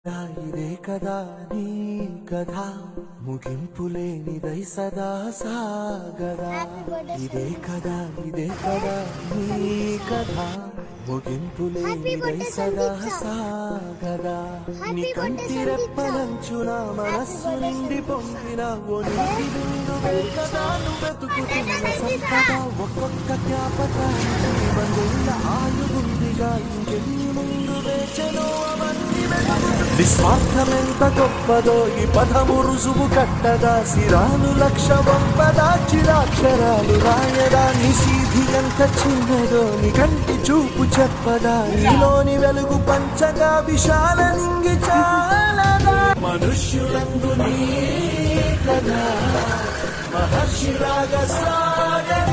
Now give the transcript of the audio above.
ఇదే కదా నీ కథ ముగింపులేనిదై సదా సాగదా ఇదే కదా నీ కథ ముగింపులేనిదై సదా సాగదా నీ కంటి రెప్పలంచున మనస్సు నిండి పొంగిన ఓ నీటి బిందువే కదా నువ్వెతుకుతున్న సంపద ఒక్కొక్క జ్ఞాపకానికి వందేళ్ల ఆయుగుందిగా ఇంకెన్ని ముందు వేచనో అవన్నీ నిస్వార్థమెంత గొప్పదో ఈ పదము రుజువు కట్టదా సిరాలు లక్ష వంపదా చిరాక్షరాలు రాయదా నిశీధి ఎంత చిన్నదో నీ కంటి చూపు చెప్పదా నీలోని వెలుగు పంచగా విశాల నింగి చాలదా మనుష్యులందు నీ కదా మహర్షిలాగా సాగదా